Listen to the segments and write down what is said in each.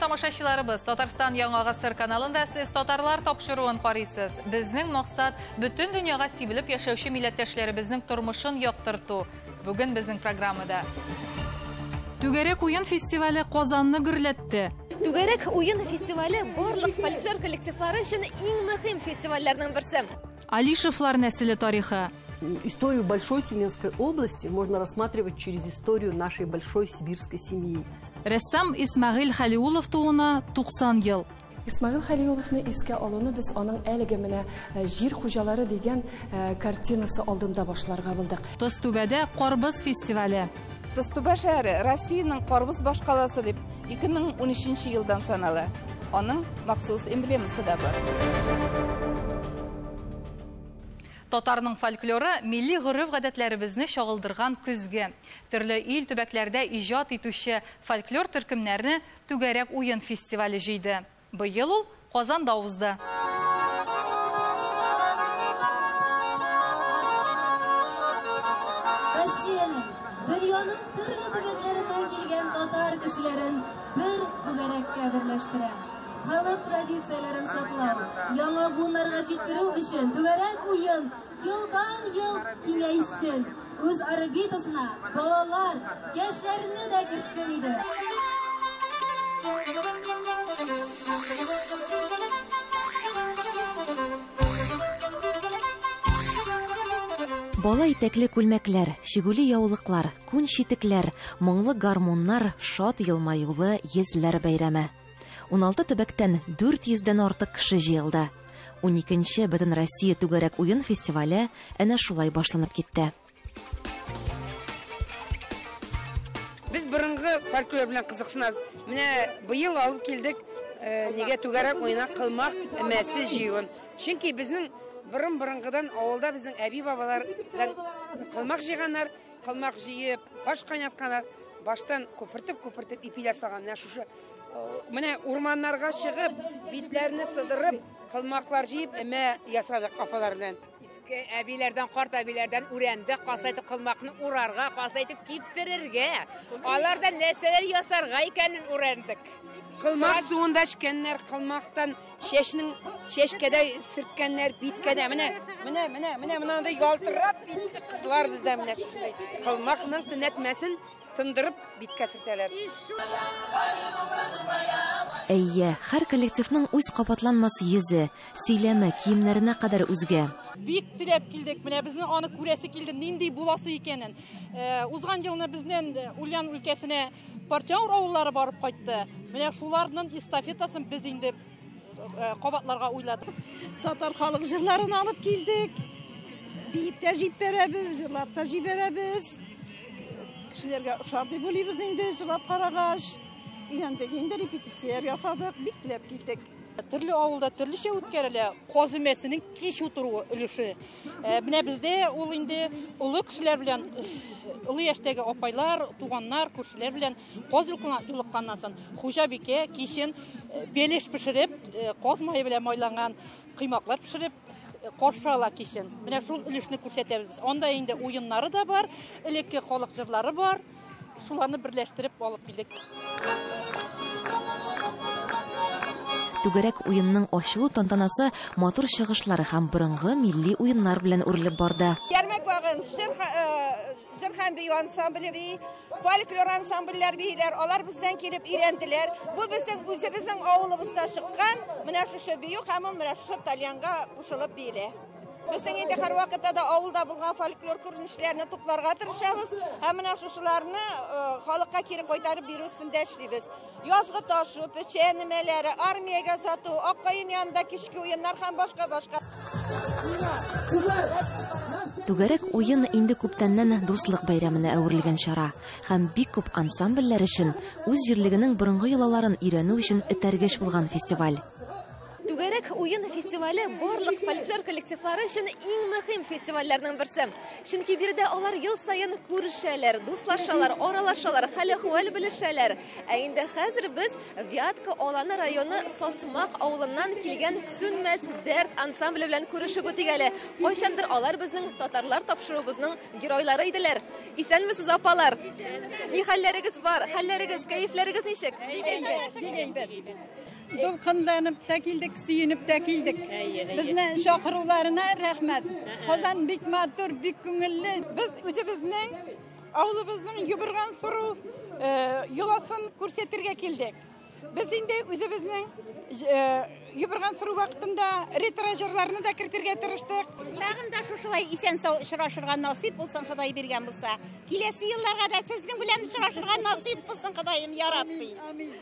тамашачыларыбыз, Татарстан Яңа Гасыр каналында сез татарлар тапшыруын карыйсыз. Безнең максат бөтен дөньяга сибелеп яшәүче милләттәшләребезнең тормышын яктырту. Бүген безнең программада Түгәрәк уен фестивале Казанны гөрләтте. Түгәрәк уен фестивале барлык фольклор коллективлары өчен иң мөһим фестивальләрнең берсе. Алишевлар нәселе тарихы. Историю Большой Тюменской области можно рассматривать через историю нашей большой сибирской семьи. Рәссам Исмагыйль Халиулов туына 90 ел. Исмагыйль Халиуловны искә алуны без аның әлеге менә җир хуҗалары дигән картинасы алдында башларга булдык. Тозтүбәдә Карбыз фестивале. Тозтүбә шәһәре Россиянең Карбыз башкаласы дип 2013 елдан санала. Аның махсус эмблемасы да бар. Татарның фольклоры милли гореф-гадәтләребезне чагылдырган күзгә. Төрле ил төбәкләрдә иҗат итүче фольклор төркемнәрне Түгәрәк уен фестивале җыйды. Быел ул Казанда узды. Россиянең, дөньяның төрле төбәкләреннән килгән татар кешеләрен бер түгәрәккә берләштерә. Халык традицияләрен саклау, яңа буыннарга җиткерү өчен Түгәрәк уен елдан-ел киңәйсен, үз орбитасына балалар, яшьләрне дә кертсен иде. Бала итәкле күлмәкләр, шигули яулыклар, күн читекләр, моңлы гармуннар, шат елмаюлы йөзләр бәйрәме. 16 төбәктән 400-дән артык кеше җыелды. 12-нче Бөтен Россия Түгәрәк уен фестивале әнә шулай башланып китте. Без борынгы фольклор белән кызыксынабыз. Менә быел алып килдек, нигә Түгәрәк уена кылмак әмәсе җыюын. Чөнки безнең борынгыдан авылда безнең әби бабалардан кылмак җыйганнар, кылмак җыеп, баш кайнатканнар, баштан күпертеп ипиләр салган. Менә шушы менә урманнарга чыгып, битләрне сыдырып, кылмаклар җыеп, әмә ясадык апалар белән. Иске әбиләрдән, карт әбиләрдән үрәндек, касайтып кылмакны урарга, касайтып киптерергә. Аларда нәрсәләр ясарга икәнен үрәндек. Кылмак суында эчкәннәр, кылмактан чәшкәдә сөрткәннәр, биткәдә. Менә монда ялтырап битте кызлар бездә менә шулай. Кылмакның төнәтмәсен тындырып биткә сөртәләр. Әйе, һәр коллективның үз капатланмас йөзе, сөйләме, киемнәренә кадәр үзгә. Бик теләп килдек, менә безнең аны күрәсе килде, нинди буласы икәнен. Узган елны безнең Ульян өлкәсенә Парчаур авыллары барып кайтты. Менә шуларның эстафетасын без инде кабатларга уйладык. Татар халык җырларын алып килдек. Биеп тә җип бәрәбез, җырлап та җибәрәбез. Кешеләргә ошар дип уйлыйбыз инде, җырлап карагач. Өйрәндек, инде репетиция ясадык, бик теләп килдек. Төрле авылда төрлечә үткәрелә, казымәсенең кич утыруы өлеше. Менә бездә ул инде улы кешеләр белән, улы яшьтәге апайлар, туганнар, күршеләр белән каз йылыкканнан соң хуҗабикә кичен белеш пешереп, каз мае белән майланган кыймаклар пешереп каршы ала кичен. Менә шул өлешне күрсәтәбез. Анда инде уеннары да бар, элекке халык җырлары бар. Шуларны берләштереп алып килдек. Түгәрәк уенның ачылу тантанасы матур чыгышлары һәм борынгы милли уеннар белән үрелеп барды. Ярмәк багын, җыр һәм бию ансамбле би, фольклор ансамбльләр бийләр, алар бездән килеп өйрәнделәр. Бу безнең үзебезнең авылыбызда чыккан, менә шушы бию һәм менә шушы тальянга кушылып биелә. Безнең инде һәр вакытта да авылда булган фольклор күренешләрне тупларга тырышабыз, һәм менә шушыларны халыкка кире кайтарып бирү өстендә эшлибез. Язгы ташу, печән нәмәләре, армиягә сату, Аккаен янында кичке уеннар һәм башка. Түгәрәк уен инде күптәннән дуслык бәйрәменә әверелгән чара һәм бик күп ансамбльләр өчен үз җирлегенең борынгы йолаларын өйрәнү өчен этәргеч булган фестиваль. Түгәрәк Димәк, уен фестивале барлык фольклор коллективлары өчен иң мөһим фестивальләрнең берсе. Чөнки биредә алар ел саен күрешәләр, дуслашалар, аралашалар, хәл-әхвәл белешәләр. Ә инде хәзер без Вятка Аланы районы Сосмак авылыннан килгән Сүнмәс дәрт ансамбле белән күрешеп үтик әле. Кайчандыр алар безнең татарлар тапшыруыбызның геройлары иделәр. Исәнмесез, апалар? Ни хәлләрегез бар? Хәлләрегез, кәефләрегез ничек? Дулкынланып та килдек, сөенеп та килдек. Безнең шакыруларына рәхмәт. Казан бик матур, бик күңелле. Без үзебезнең авылыбызның юбырган сыру юласын күрсәтергә килдек. Без инде үзебезнең юбырган сыру вакытында ретро-җырларны да кертергә тырыштык. Тагын да шушылай исән-сау очрашырга насип булсын, Ходай биргән булса. Киләсе елларга да сезнең белән очрашырга насип булсын, Ходаем, я Рабби. Амин.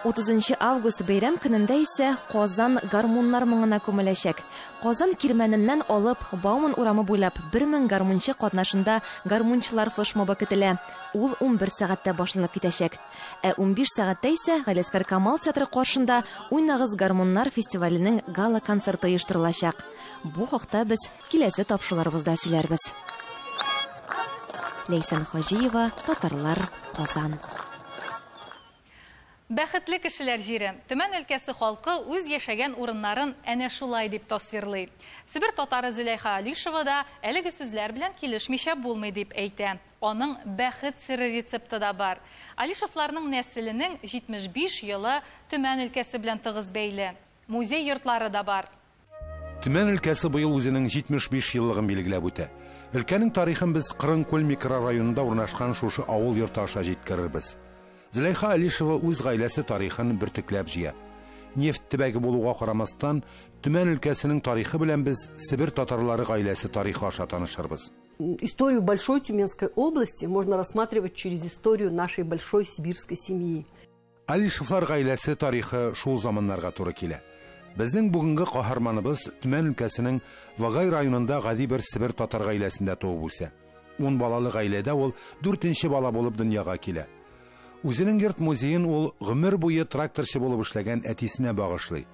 30 август бәйрәм көнендә исә Казан гармуннар моңына күмеләчәк. Казан кирмәненнән алып Бауман урамы буйлап 1000 гармунчы катнашында гармунчылар флешмобы көтелә. Ул 11 сәгатьтә башланып китәчәк. 15 сәгатьтә исә Галискар Камал театры каршында Уйнагыз гармуннар фестиваленең гала концерты оештырылачак. Бу хакта без киләсе тапшыруларыбызда сөйләрбез. Лейсан Хаҗиева, Татарлар, Казан. Бәхетле кешеләр җире. Төмән өлкәсе халкы үз яшәгән урыннарын әнә шулай дип тасвирлый. Себер татары Зөләйха Алишева да әлеге сүзләр белән килешмичә булмый дип әйтә. Аның бәхет сирре рецепты да бар. Алишевларның нәселенең 75 елы Төмән өлкәсе белән тыгыз бәйле. Музей йортлары да бар. Төмән өлкәсе быел үзенең 75 еллыгын билгеләп үтә. Өлкәнең тарихын без Кырынкүл микрорайонында урнашкан шушы авыл йорты аша җиткерербез. Зөләйха Алишева үз гаиләсе тарихын бертөкләп җыя. Нефт төбәге булуга карамастан, Төмән өлкәсенең тарихы белән без Себер татарлары гаиләсе тарихы аша танышырбыз. Историю большой Тюменской области можно рассматривать через историю нашей большой сибирской семьи. Алишевлар гаиләсе тарихы шул заманнарга туры килә. Безнең бүгенге каһарманыбыз Төмән өлкәсенең Вагай районында гади бер Себер татар гаиләсендә туып үсә. 10 балалы гаиләдә ул 4нче бала булып дөньяга килә. Үзенең йорт музеен ул гомер буе тракторчы булып эшләгән әтисенә багышлый.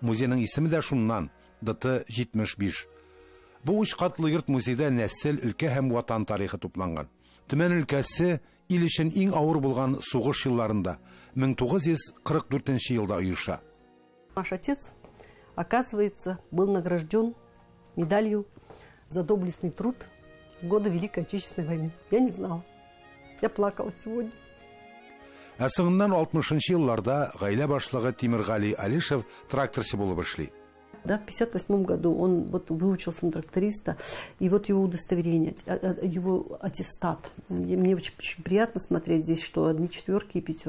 Музейның исеме дә шуннан, ДТ-75. Бу 3 катлы йорт музейда нәсел, өлкә һәм ватан тарихы тупланган. Төмән өлкәсе ил өчен иң авыр булган сугыш елларында 1944 елда оеша. Наш отец, оказывается, был награжден медалью за доблестный труд в годы Великой Отечественной войны. Я не знала. Я плакала сегодня. Ә соңыннан 60 елларда гаилә башлыгы Тимиргали Алишев тракторчы булып эшли. Да, в 58 году он вот выучился на тракториста, и вот его удостоверение, его аттестат. Мне очень приятно смотреть здесь, что одни 4 и 5.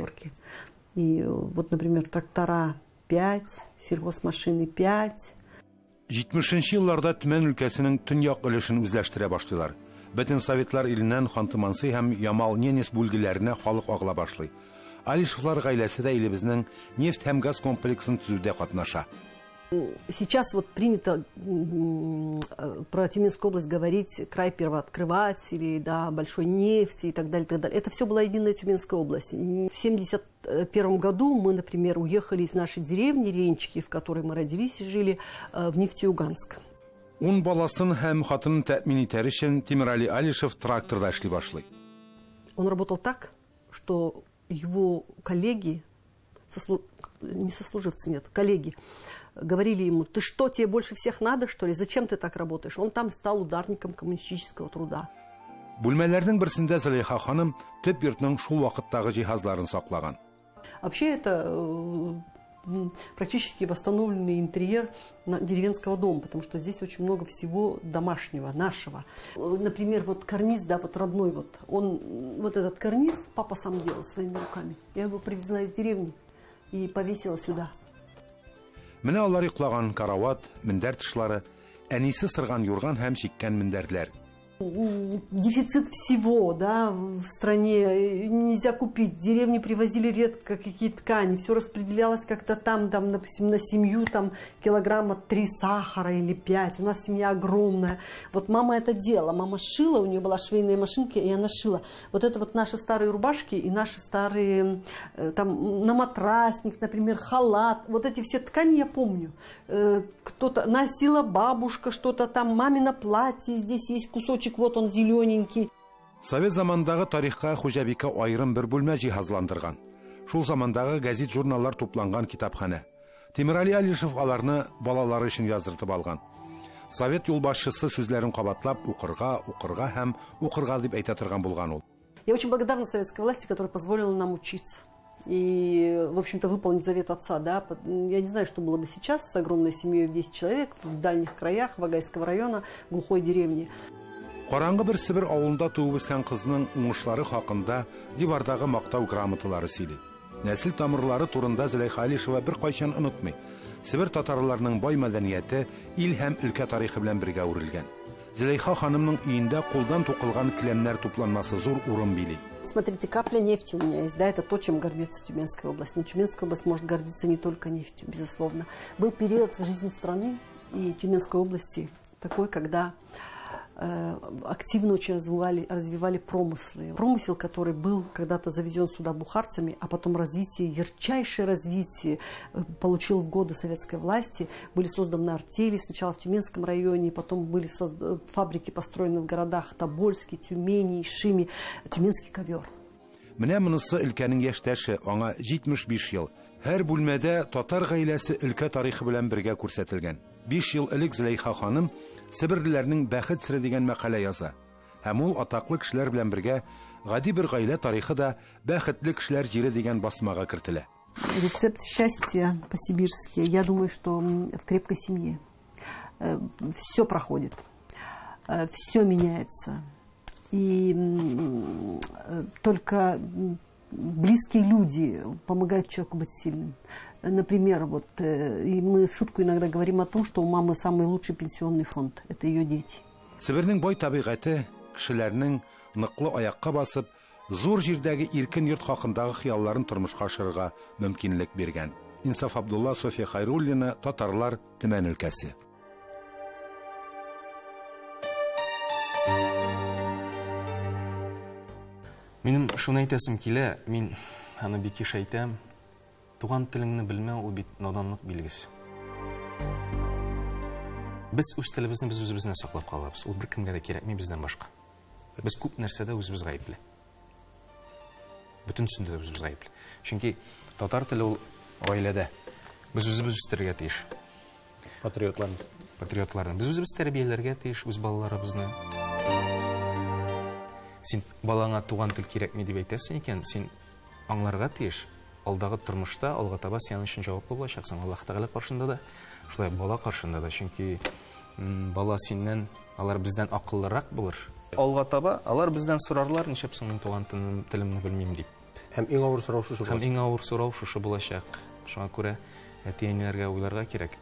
И вот, например, трактора 5, сельхозмашины 5. 70 елларда Төмән өлкәсенең төньяк өлешен үзләштерә башлыйлар. Бөтен советлар иленнән Ханты-Мансый һәм Ямал-Ненец бүлгеләренә халык агыла башлый. Алишевлар гаиләсе дә илебезнең нефть һәм газ комплексын төзүдә катнаша. Сейчас вот принято про Тюменскую область говорить край первооткрывателей, да, большой нефти и так далее, так далее. Это все была единая Тюменская область. В 1971 году мы, например, уехали из нашей деревни Ренчики, в которой мы родились и жили, в Нефтеюганск. 10 баласын һәм хатынын тәэмин итәр өчен Тимирали Алишев тракторда эшли башлый. Он работал так, что его коллеги, не сослуживцы, нет, коллеги, говорили ему: ты что, тебе больше всех надо, что ли? Зачем ты так работаешь? Он там стал ударником коммунистического труда. Бүлмәләрнең берсендә Зөләйха ханым төп йортның шул вакыттагы җиһазларын саклаган. Вообще это практически восстановленный интерьер деревенского дома, потому что здесь очень много всего домашнего, нашего. Например, вот карниз, да, вот родной, вот этот карниз папа сам делал своими руками. Я его привезла из деревни и повесила сюда. Менә алар йоклаган карават, мендәр тышлары, әнисе сырган юрган һәм чиккән мендәрләр. Дефицит всего, да, в стране, нельзя купить, деревни привозили редко какие ткани, все распределялось как-то там, допустим, на семью там килограмма 3 сахара или 5, у нас семья огромная. Вот мама это делала, мама шила, у нее была швейная машинка, и она шила. Вот это вот наши старые рубашки и наши старые, там, на матрасник, например, халат, вот эти все ткани я помню. Кто-то носила бабушка что-то там, мамино платье, здесь есть кусочек, вот он зелененький. Совет замандағы тарихқа Хужабика айрым бір бөлме жиһазландырған. Шул замандағы газет журналлар топланған китапхана. Темирали Алишев аларны балалары үшін яздыртып алған. Совет юлбашчысы сүзләрен кабатлап укырга һәм укырга дип әйтә торган булган ул. Я очень благодарна советской власти, которая позволила нам учиться. И, в общем-то, выполнить завет отца. Да? Я не знаю, что было бы сейчас с огромной семьей в 10 человек в дальних краях Вагайского района, глухой деревни. Караңгы бер Сибир авылында туып үскән кызның уңышлары хакында дивардагы мактау грамоталары сөйли. Нәсел тамырлары турында Зөләйха Алишева бер кайчан онытмый. Сибир татарларының бай мәдәнияте ил һәм өлкә тарихы белән бергә үрелгән. Зөләйха ханымның өендә кулдан тукылган килемнәр тупланмасы зур урын били. Смотрите, капля нефти у меня есть, да, это то, чем гордится Тюменская область. Но Тюменская область может гордиться не только нефтью, безусловно. Был период в жизни страны и Тюменской области такой, когда активно очень развивали промыслы. Промысел, который был когда-то завезен сюда бухарцами, а потом ярчайшее развитие получил в годы советской власти. Были созданы артели сначала в Тюменском районе, потом были фабрики построены в городах Тобольске, Тюмени, Шиме, Тюменский ковер. Менә монысы өлкәнең яшьтәше, аңа 75 ел. Һәр бүлмәдә татар гаиләсе өлкә тарихы белән бергә күрсәтелгән. 5 ел элек Зөләйха ханым Сибирлеләрнең бәхет сире дигән мәкалә яза. Һәм ул атаклы кешеләр белән бергә гади бер гаилә тарихы да бәхетле кешеләр җире дигән басмага кертелә. Рецепт счастья по-сибирски, я думаю, что в крепкой семье. Все проходит, все меняется. И только близкие люди помогают человеку быть сильным. Например, вот, и мы в шутку иногда говорим о том, что у мамы самый лучший пенсионный фонд. Это ее дети. Сибирнең бай табигате кешеләрнең ныклы аякка басып, зур җирдәге иркен йорт хакындагы хыялларын тормышка ашырырга мөмкинлек биргән. Инсаф Абдулла, София Хайруллина, Татарлар, Төмән өлкәсе. Минем шуны әйтәсем килә, мин аны бик еш әйтәм. Туган телеңне белмәү ул бит наданлык билгесе. Без үз телебезне без үзебезне саклап калабыз. Ул бер кемгә дә кирәкми бездән башка. Без күп нәрсәдә үзебез гаепле. Бөтенсендә дә үзебез гаепле. Чөнки татар теле ул гаиләдә. Без үзебез үстерергә тиеш. Патриотларны. Без үзебез тәрбияләргә тиеш үз балаларыбызны. Син балаңа туган тел кирәкми дип әйтәсең икән, син аңларга тиеш. Алдагы тормышта алга таба син өчен җаваплы булачаксың. Аллаһ Тәгалә каршында да, шулай бала каршында да. Чөнки бала синнән, алар бездән акыллырак булыр. Алга таба алар бездән сорарлар, ничәпсең мин туган телемне белмим дип. Һәм иң авыр сорау шушы булачак. Һәм иң авыр сорау шушы булачак. Шуңа күрә әти-әниләргә уйларга кирәк.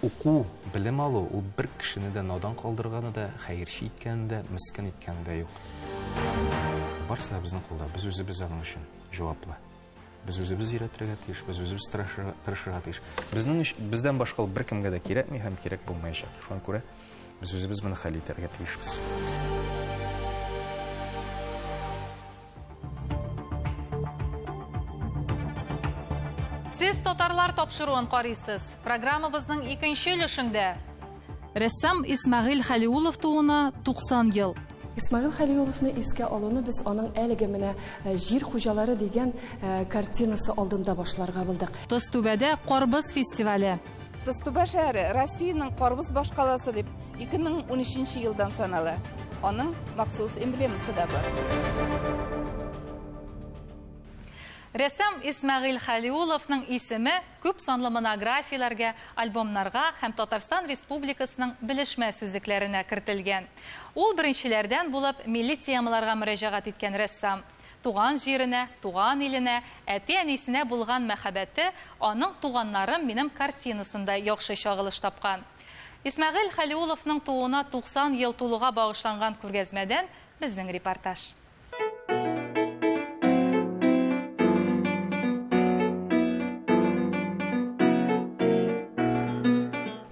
Уку, белем алу, ул бер кешене дә надан калдырганы да, хәерчи иткәне дә, мискин иткәне дә юк. Барысы да безнең кулда, без үзебез аның өчен җаваплы. Без үзебез өйрәтергә тиеш, без үзебез тырышырга тиеш. Бездән башка бер кемгә дә кирәкми һәм кирәк булмаячак. Шуңа күрә без үзебез моны хәл итәргә тиешбез. Сез татарлар тапшыруын карыйсыз. Программабызның 2нче өлешендә рәссам Исмәгыйль Хәлиуллов туына 90 ел. Исмәгыйль Хәлиулловны искә алуны без аның әлеге менә җир хуҗалары дигән картинасы алдында башларга булдык. Тыстүбәдә Карбыз фестивале. Тыстүбә шәһәре Россиянең Карбыз башкаласы дип 2013 елдан санала. Аның махсус эмблемасы да бар. Рәссам Исмәгыйль Хәлиулловның исеме күп санлы монографияләргә, альбомнарга һәм Татарстан Республикасының белешмә сүзлекләренә кертелгән. Ул беренчеләрдән булып милли темаларга мөрәҗәгать иткән рәссам. Туган җиренә, туган иленә, әти-әнисенә булган мәхәббәте аның туганнарым минем картинасында яхшы чагылыш тапкан. Исмәгыйль Хәлиуловның тууына 90 ел тулуга багышланган күргәзмәдән безнең репортаж.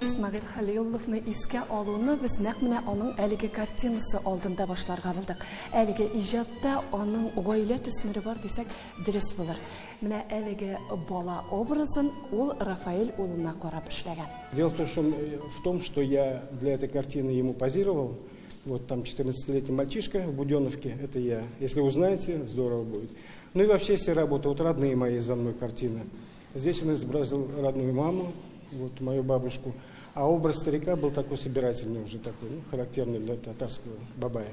Исмәгыйль Хәлиуловны искә алуны без нәкъ менә аның әлеге картинасы алдында башларга булдык. Әлеге иҗатта аның гаилә төсмере бар дисәк дөрес булыр. Менә әлеге бала образын ул Рафаэль улына карап эшләгән. Дело в том, что я для этой картины ему позировал. Вот там 14-летний мальчишка в Буденновке, это я. Если узнаете, здорово будет. Ну и вообще все работы, вот родные мои за мной картины. Здесь он изобразил родную маму, вот мою бабушку. А образ старика был такой собирательный уже, такой, характерный для татарского бабая.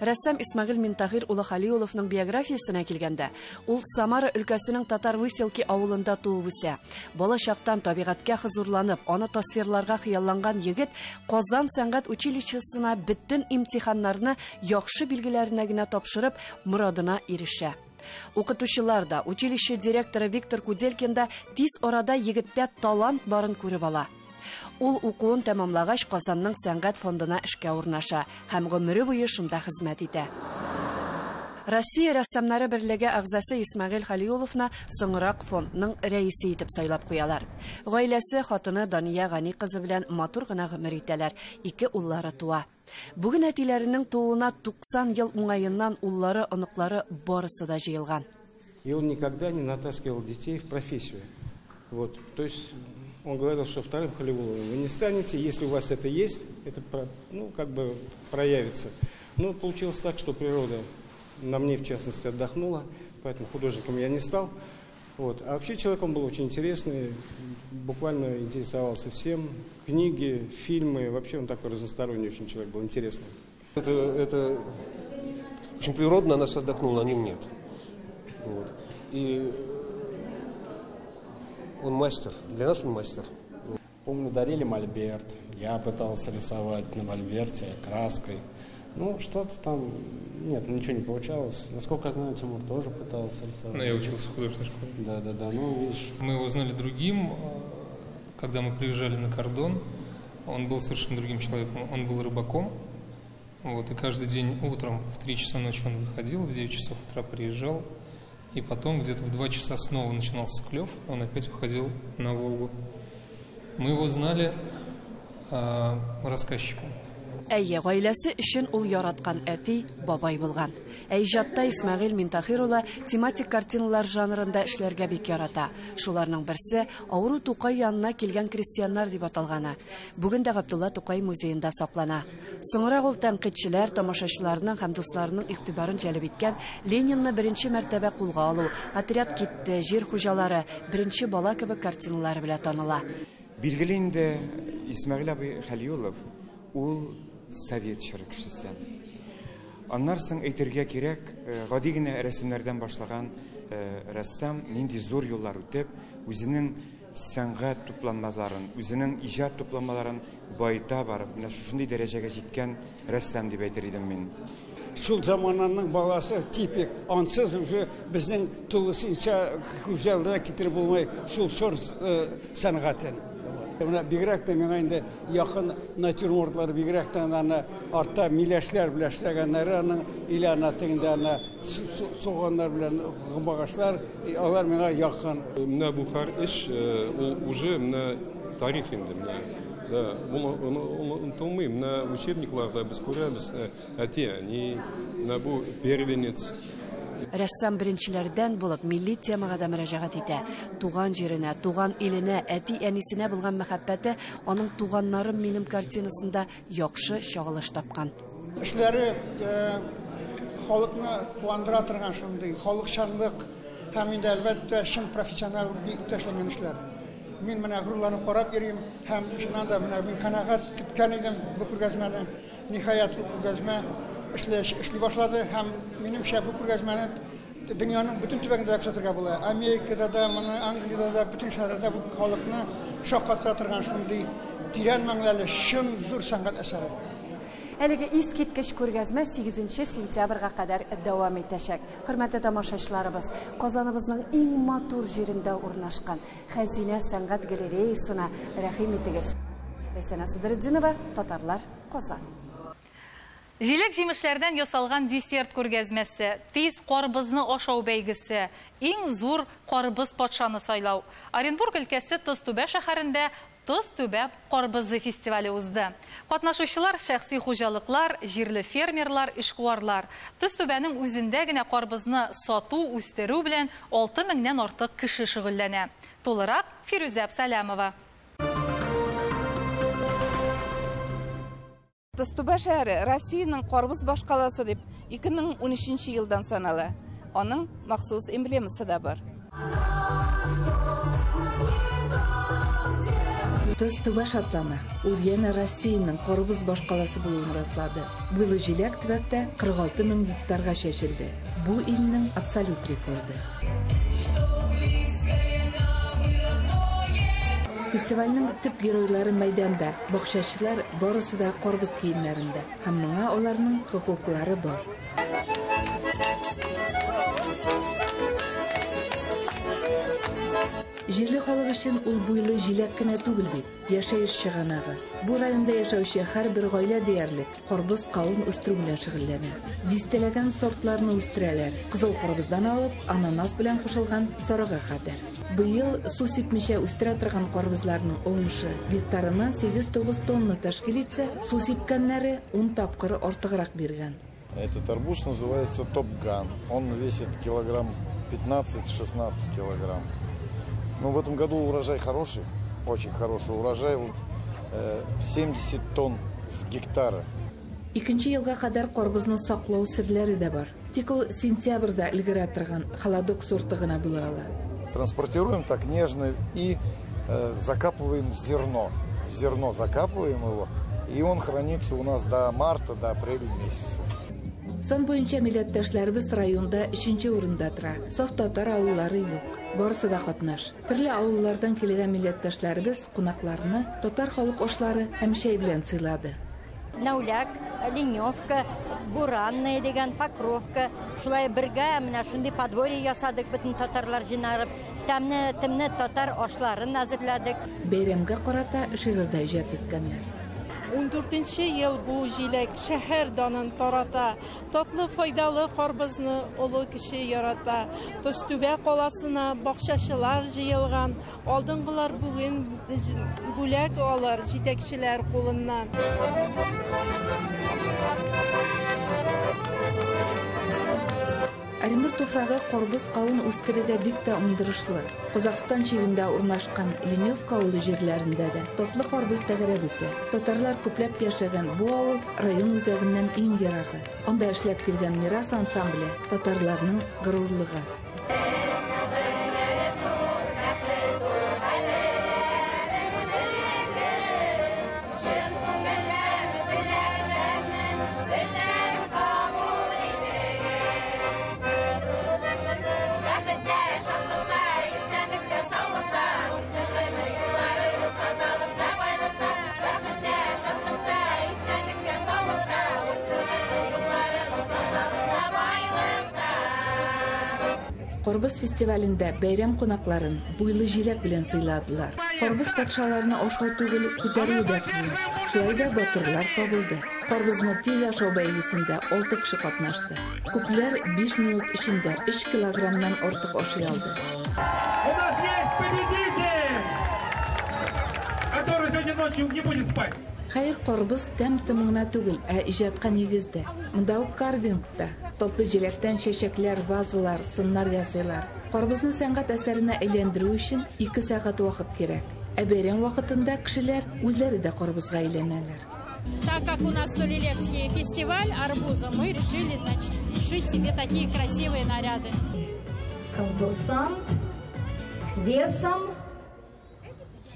Рәссам Исмәгыйль Минтахир улы Хәлиуловның биографиясенә килгәндә, ул Самара өлкәсенең Татар Выселки авылында туып үсә. Бала чактан табигатькә хозурланып, аны тасвирларга хыялланган егет Казан сәнгать училищесына бөтен имтиханнарны яхшы билгеләренә генә тапшырып, морадына ирешә. Укытучылар да, училище директоры Виктор Куделькин да тиз арада егеттә талант барын күреп ала. Ул укуын тәмамлагач Казанның сәнгать фондына эшкә урнаша һәм гомере буе шунда хезмәт итә. Россия рәссамнары берлеге әгъзасы Исмәгыйль Хәлиуловны соңрак фондның рәисе итеп сайлап куялар. Гаиләсе хатыны Дания Гани кызы белән матур гына гомер итәләр. 2 уллары туа. Бүген әтиләренең тууына 90 ел уңаеннан уллары, оныклары барысы да җыелган. И он никогда не натаскивал детей в профессию. Вот, то есть он говорил, что вторым Хәлиуловым вы не станете, если у вас это есть, это как бы проявится. Но получилось так, что природа на мне в частности отдохнула, поэтому художником я не стал. Вот. А вообще человек он был очень интересный, буквально интересовался всем. Книги, фильмы, вообще он такой разносторонний очень человек был, интересный. Это очень природно, нас отдохнуло, а ним нет. Вот. И он мастер, для нас он мастер. Помню, дарили мольберт, я пытался рисовать на мольберте краской. Ну, что-то там, нет, ничего не получалось. Насколько я знаю, Тимур тоже пытался рисовать. Ну, я учился в художественной школе. Да, ну, видишь. Мы его знали другим, когда мы приезжали на кордон, он был совершенно другим человеком. Он был рыбаком, вот, и каждый день утром в 3 часа ночи он выходил, в 9 часов утра приезжал, и потом где-то в 2 часа снова начинался клев, он опять уходил на Волгу. Мы его знали рассказчиком. Әйе, гаиләсе өчен ул яраткан әти, бабай булган. Иҗатта Исмәгыйль Минтахир улы тематик картиналар жанрында эшләргә бик ярата. Шуларның берсе Авыру Тукай янына килгән крестьяннар дип аталганы. Бүген дә Габдулла Тукай музеенда саклана. Соңрак ул тәнкыйтьчеләр, тамашачыларның һәм дусларының игътибарын җәлеп иткән Ленинны беренче мәртәбә кулга алу, отряд китте, җир хуҗалары, беренче бала кебек картиналары белән таныла. Билгеле инде Исмәгыйль абый Хәлиулов ул совет шәрекчесе. Аннан соң әйтергә кирәк, гади генә рәсемнәрдән башлаган рәссам нинди зур юллар үтеп, үзенең сәнгать тупланмаларын, үзенең иҗат тупланмаларын байыта барып, менә шундый дәрәҗәгә җиткән рәссам дип әйтер идем мин. Шул заманның баласы типик, ансыз уже безнең тулысынча хуҗалыгына китереп булмай, шул шор сәнгатен. Бигрәк тә миңа инде якын натюрмортлар, бигрәк тә аны артта миләшләр белән эшләгәннәре, аның илана тегендә аны суганнар белән гымагачлар, алар миңа якын. Менә бу һәр эш ул уже менә тарих инде, менә да, ул онытылмый, менә учебникларда без күрәбез, әти, менә бу первенец. Рәссам беренчеләрдән булып милли темага да мөрәҗәгать итә. Туган җиренә, туган иленә, әти-әнисенә булган мәхәббәте аның туганнарым минем картинасында яхшы чагылыш тапкан. Эшләре халыкны куандыра торган шундый халыкчанлык һәм инде әлбәттә чын профессиональ эшләнгән эшләр. Мин менә гурланып карап йөрим һәм шуннан да менә мин канәгать көткән идем бу күргәзмәне. Ниһаять күргәзмә эшли башлады һәм минемчә бу күргәзмәне дөньяның бөтен төбәгендә күрсәтергә була. Америкада да, Англиядә да, бөтен шәһәрләрдә бу халыкны шаккатыра торган шундый тирән мәгънәле чын зур сәнгать әсәре. Әлеге искиткеч күргәзмә 8 сентябрьгә кадәр дәвам итәчәк. Хөрмәтле тамашачыларыбыз, Казаныбызның иң матур җирендә урнашкан Хәзинә сәнгать галереясына рәхим итегез. Ләйсәнә Сыдырдинова, Татарлар, Казан. Җиләк җимешләрдән ясалган десерт күргәзмәсе, тиз карбызны ашау бәйгесе, иң зур карбыз патшаны сайлау. Оренбург өлкәсе Тозтүбә шәһәрендә Тозтүбә карбызы фестивале узды. Катнашучылар шәхси хуҗалыклар, җирле фермерлар, эшкуарлар. Тозтүбәнең үзендә генә карбызны сату, үстерү белән 6000-нән артык кеше шөгыльләнә. Тулырак Фирүзә Абсалямова. Тозтүбә шәһәре Россиянең карбыз башкаласы дип 2013 елдан санала. Аның махсус эмблемасы да бар. Тозтүбә шатлана. Ул яна Россиянең карбыз башкаласы булуын раслады. Быел җиләк төбәктә 46 000 гектарга чәчелде. Бу илнең абсолют рекорды. Фестивальнең төп геройлары мәйданда, бакчачылар барысы да карбыз киемнәрендә. Һәм моңа аларның хокуклары бар. Җирле халык өчен ул буйлы җиләк кенә түгел бит, яшәеш чыганагы. Бу районда яшәүче һәрбер гаилә диярлек карбыз кавын үстерү белән шөгыльләнә. Дистәләгән сортларны үстерәләр. Кызыл карбыздан алып, ананас белән кушылган сарыга кадәр. Быел су сипмичә үстерә торган карбызларның уңышы гектарына 8-9 тонна тәшкил итсә, су сипкәннәре 10 тапкыр артыграк биргән. Этот арбуз называется Топ-Ган. Он весит килограмм 15-16 килограмм. Но в этом году урожай хороший, очень хороший урожай, 70 тонн с гектара. Икенче елга кадәр карбызны саклау серләре дә бар. Тик ул сентябрьдә өлгерә торган холодок сорты гына була ала. Транспортируем так нежно и закапываем в зерно. В зерно закапываем его, и он хранится у нас до марта, до апреля месяца. Сан буенча милләттәшләребез районда 3нче урында тора. Саф татар авыллары юк. Барысы да катнаш. Төрле авыллардан килгән милләттәшләребез кунакларны татар халык ашлары һәм чәй белән сыйлады. Науляк, Леневка, Буранная дигән, Покровка. Шулай бергә менә шундый подворье ясадык бөтен татарлар җыйнарып, тәмне татар ашларын әзерләдек. Бәйрәмгә карата шигырь дә иҗат иткәннәр. 14 ел бу җиләк шәһәр данын тарата. Татлы файдалы карбызны олы кеше ярата. Тозтүбә каласына бакчачылар җыелган. Алдынгылар бүген бүләк алар җитәкчеләр кулыннан. Оренбург туфрагы карбыз кавын үстерергә бик тә уңдырышлы. Казакстан чигендә урнашкан Леневка авылы җирләрендә дә татлы карбыз тәгәрәп үсә. Татарлар күпләп яшәгән бу авыл район үзәгеннән иң ерагы. Анда эшләп килгән Мирас ансамбле татарларның горурлыгы. Карбыз фестивалендә бәйрәм кунакларын буйлы җиләк белән сыйладылар. Карбыз патшаларны ашау түгел, күтәрү дә кыен. Шулай да батырлар табылды. Карбызны тиз ашау бәйгесендә 6 кеше катнашты. Күпләр 5 минут эчендә 3 килограммнан артык ашый алды. У нас есть победитель, который сегодня ночью не будет спать. Хәер, карбыз тәм-томына түгел, ә иҗатка нигездә. Монда ук карвингта татлы җиләктән чәчәкләр, вазалар, сыннар ясыйлар. Карбызны сәнгать әсәренә әйләндерү өчен 2 сәгать вакыт кирәк. Ә бәйрәм вакытында кешеләр үзләре дә карбызга әйләнәләр. Так как у нас Солилецкий фестиваль арбуза, мы решили, значит, шить себе такие красивые наряды. Колбасам, весом.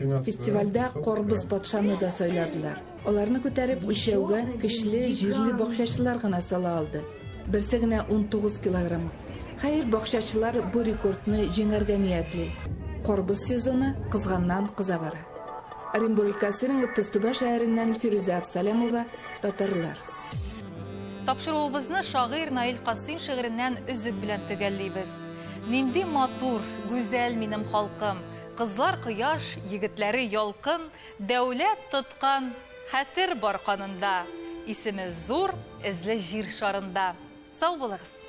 Фестивальдә карбыз патшаны да сайладылар. Аларны күтәреп үлчәүгә көчле җирле бакчачылар гына сала алды. Берсе генә 19 килограмм. Хәер, бакчачылар бу рекордны җиңәргә ниятли. Карбыз сезоны кызганнан-кыза бара. Оренбург өлкәсенең Тозтүбә шәһәреннән Фирүзә Абсалямова, Татарлар. Тапшыруыбызны шагыйрь Наил Касыйм шигыреннән үзек белән төгәллибез. Нинди матур, гүзәл минем халкым, Кызлар кояш, егетләре ялкын, дәүләт тоткан, хәтер бар канында. Исеме зур, эзле җир шарында. Сау булыгыз.